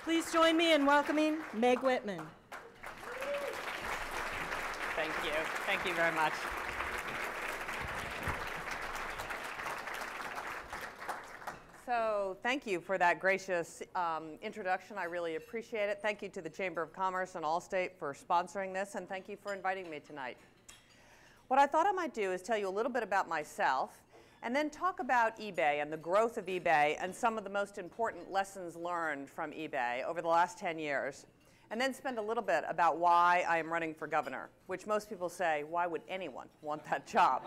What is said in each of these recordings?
Please join me in welcoming Meg Whitman. Thank you. Thank you very much. So thank you for that gracious introduction. I really appreciate it. Thank you to the Chamber of Commerce and Allstate for sponsoring this, and thank you for inviting me tonight. What I thought I might do is tell you a little bit about myself, and then talk about eBay and the growth of eBay and some of the most important lessons learned from eBay over the last 10 years. And then spend a little bit about why I am running for governor, which most people say, why would anyone want that job?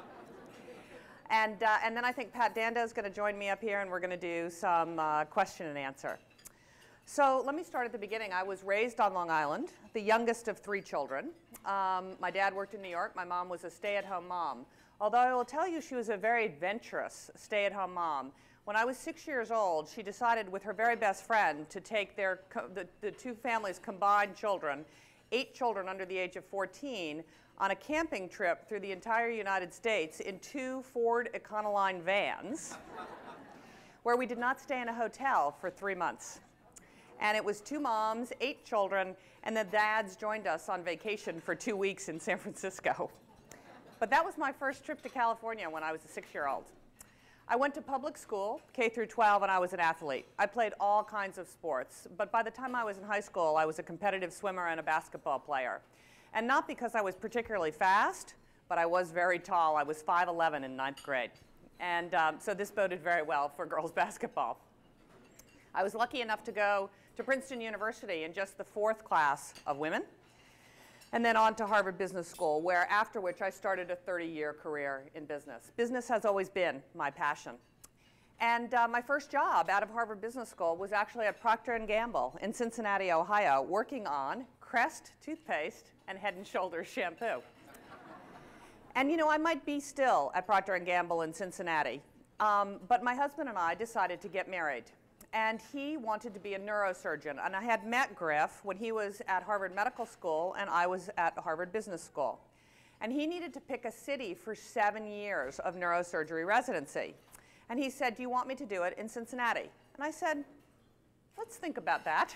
And then I think Pat Dando is going to join me up here, and we're going to do some question and answer. So let me start at the beginning. I was raised on Long Island, the youngest of 3 children. My dad worked in New York. My mom was a stay-at-home mom. Although I will tell you she was a very adventurous stay-at-home mom. When I was 6 years old, she decided with her very best friend to take the 2 families' combined children, 8 children under the age of 14, on a camping trip through the entire United States in 2 Ford Econoline vans, where we did not stay in a hotel for 3 months. And it was 2 moms, 8 children, and the dads joined us on vacation for 2 weeks in San Francisco. But that was my first trip to California when I was a 6-year-old. I went to public school, K through 12, and I was an athlete. I played all kinds of sports, but by the time I was in high school, I was a competitive swimmer and a basketball player. And not because I was particularly fast, but I was very tall. I was 5'11" in 9th grade. And so this boded very well for girls basketball. I was lucky enough to go to Princeton University in just the 4th class of women, and then on to Harvard Business School, where after which I started a 30-year career in business. Business has always been my passion. And my first job out of Harvard Business School was actually at Procter & Gamble in Cincinnati, Ohio, working on Crest toothpaste and Head & Shoulders shampoo. And you know, I might be still at Procter & Gamble in Cincinnati, but my husband and I decided to get married. And he wanted to be a neurosurgeon. And I had met Griff when he was at Harvard Medical School and I was at Harvard Business School. And he needed to pick a city for 7 years of neurosurgery residency. And he said, do you want me to do it in Cincinnati? And I said, let's think about that.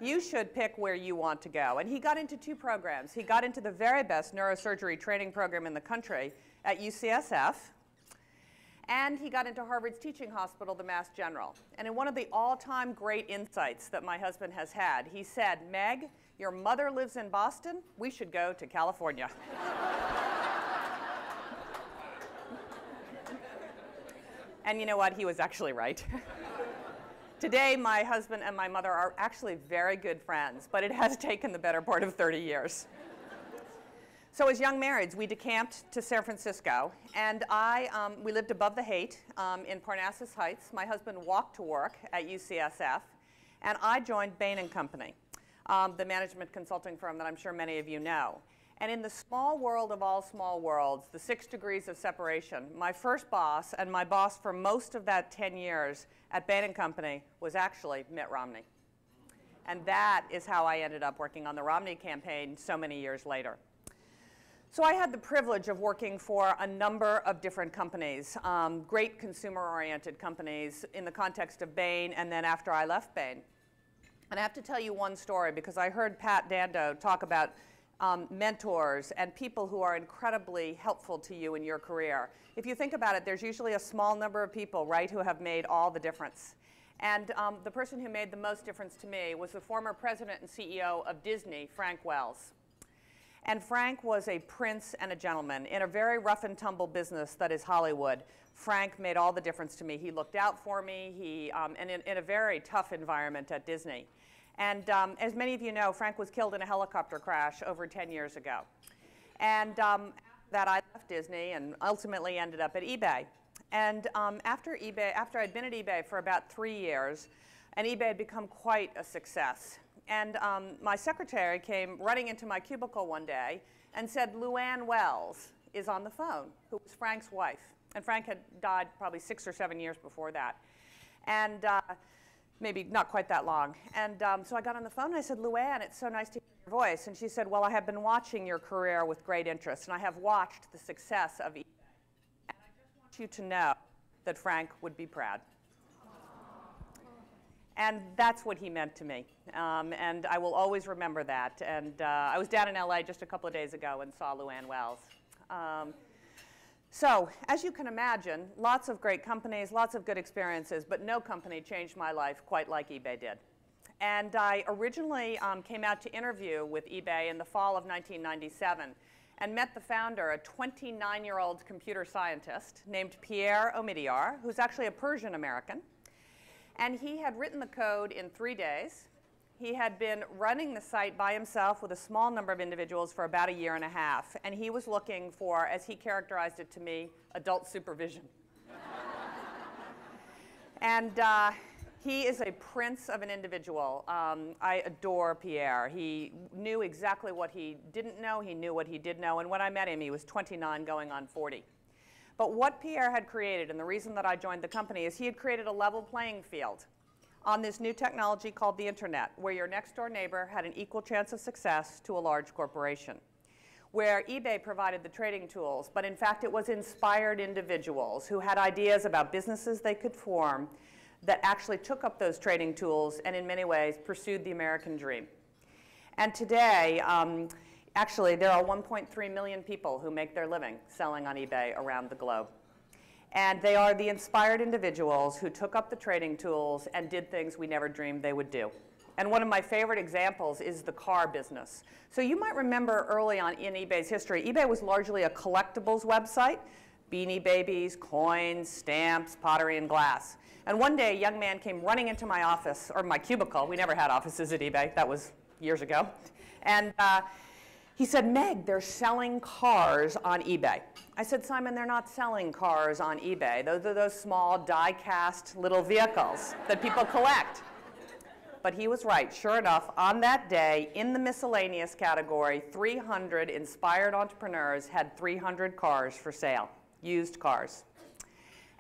You should pick where you want to go. And he got into 2 programs. He got into the very best neurosurgery training program in the country at UCSF. And he got into Harvard's teaching hospital, the Mass General. And in one of the all-time great insights that my husband has had, he said, Meg, your mother lives in Boston. We should go to California. And you know what? He was actually right. Today, my husband and my mother are actually very good friends, but it has taken the better part of 30 years. So as young marrieds, we decamped to San Francisco, and we lived above the Haight in Parnassus Heights. My husband walked to work at UCSF, and I joined Bain & Company, the management consulting firm that I'm sure many of you know. And in the small world of all small worlds, the 6 degrees of separation, my first boss and my boss for most of that 10 years at Bain & Company was actually Mitt Romney. And that is how I ended up working on the Romney campaign so many years later. So I had the privilege of working for a number of different companies, great consumer-oriented companies in the context of Bain, and then after I left Bain. And I have to tell you one story because I heard Pat Dando talk about mentors and people who are incredibly helpful to you in your career. If you think about it, there's usually a small number of people, right, who have made all the difference. And the person who made the most difference to me was the former president and CEO of Disney, Frank Wells. And Frank was a prince and a gentleman. In a very rough and tumble business that is Hollywood, Frank made all the difference to me. He looked out for me, and in a very tough environment at Disney. And as many of you know, Frank was killed in a helicopter crash over 10 years ago. And after that, I left Disney and ultimately ended up at eBay. And after I'd been at eBay for about 3 years, and eBay had become quite a success. And my secretary came running into my cubicle one day and said, Luann Wells is on the phone, who was Frank's wife. And Frank had died probably 6 or 7 years before that. And maybe not quite that long. And so I got on the phone and I said, Luann, it's so nice to hear your voice. And she said, well, I have been watching your career with great interest, and I have watched the success of eBay. And I just want you to know that Frank would be proud. And that's what he meant to me. And I will always remember that. And I was down in LA just a couple of days ago and saw Luann Wells. So, as you can imagine, lots of great companies, lots of good experiences, but no company changed my life quite like eBay did. And I originally came out to interview with eBay in the fall of 1997 and met the founder, a 29-year-old computer scientist named Pierre Omidyar, who's actually a Persian American. And he had written the code in 3 days. He had been running the site by himself with a small number of individuals for about 1.5 years. And he was looking for, as he characterized it to me, adult supervision. And he is a prince of an individual. I adore Pierre. He knew exactly what he didn't know. He knew what he did know. And when I met him, he was 29 going on 40. But what Pierre had created, and the reason that I joined the company, is he had created a level playing field on this new technology called the internet, where your next door neighbor had an equal chance of success to a large corporation, where eBay provided the trading tools, but in fact it was inspired individuals who had ideas about businesses they could form that actually took up those trading tools and in many ways pursued the American dream. And today, actually, there are 1.3 million people who make their living selling on eBay around the globe. And they are the inspired individuals who took up the trading tools and did things we never dreamed they would do. And one of my favorite examples is the car business. So you might remember early on in eBay's history, eBay was largely a collectibles website, Beanie Babies, coins, stamps, pottery, and glass. And one day, a young man came running into my office, or my cubicle. We never had offices at eBay. That was years ago. And he said, "Meg, they're selling cars on eBay." I said, "Simon, they're not selling cars on eBay. Those are those small die-cast little vehicles that people collect." But he was right. Sure enough, on that day, in the miscellaneous category, 300 inspired entrepreneurs had 300 cars for sale, used cars.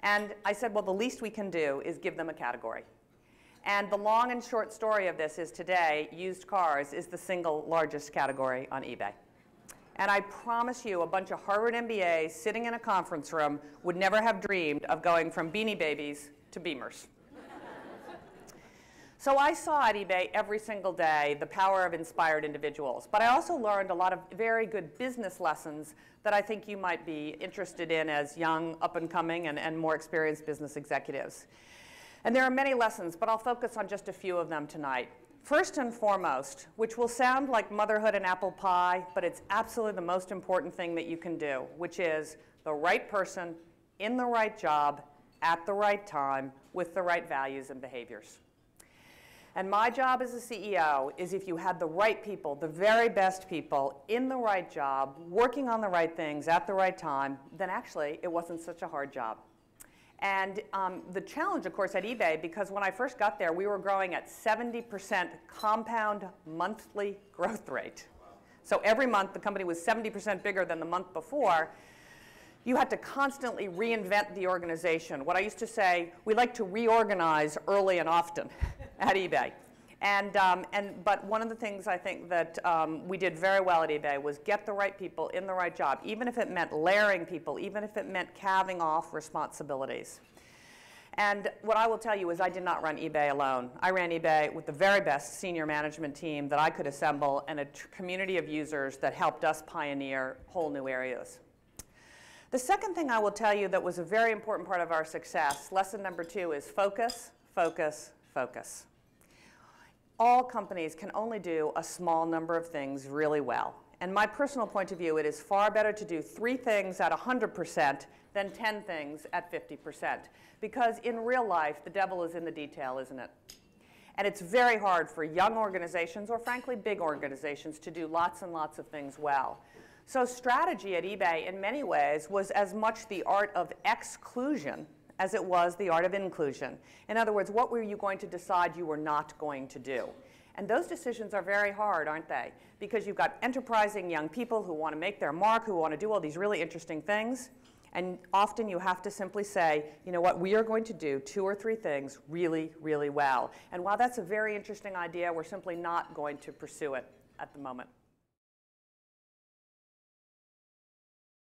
And I said, well, the least we can do is give them a category. And the long and short story of this is today, used cars is the single largest category on eBay. And I promise you, a bunch of Harvard MBAs sitting in a conference room would never have dreamed of going from Beanie Babies to Beamers. So I saw at eBay every single day the power of inspired individuals. But I also learned a lot of very good business lessons that I think you might be interested in as young, up-and-coming, and more experienced business executives. And there are many lessons, but I'll focus on just a few of them tonight. First and foremost, which will sound like motherhood and apple pie, but it's absolutely the most important thing that you can do, which is the right person in the right job at the right time with the right values and behaviors. And my job as a CEO is if you had the right people, the very best people in the right job, working on the right things at the right time, then actually it wasn't such a hard job. And the challenge, of course, at eBay, because when I first got there, we were growing at 70% compound monthly growth rate. So every month, the company was 70% bigger than the month before. You had to constantly reinvent the organization. What I used to say, we like to reorganize early and often at eBay. But one of the things I think that we did very well at eBay was get the right people in the right job, even if it meant layering people, even if it meant calving off responsibilities. And what I will tell you is I did not run eBay alone. I ran eBay with the very best senior management team that I could assemble and a community of users that helped us pioneer whole new areas. The second thing I will tell you that was a very important part of our success, lesson number 2, is focus, focus, focus. All companies can only do a small number of things really well. And my personal point of view, it is far better to do 3 things at 100% than 10 things at 50%. Because in real life, the devil is in the detail, isn't it? And it's very hard for young organizations, or frankly big organizations, to do lots and lots of things well. So strategy at eBay, in many ways, was as much the art of exclusion as it was the art of inclusion. In other words, what were you going to decide you were not going to do? And those decisions are very hard, aren't they? Because you've got enterprising young people who want to make their mark, who want to do all these really interesting things. And often you have to simply say, you know what, we are going to do 2 or 3 things really, really well. And while that's a very interesting idea, we're simply not going to pursue it at the moment.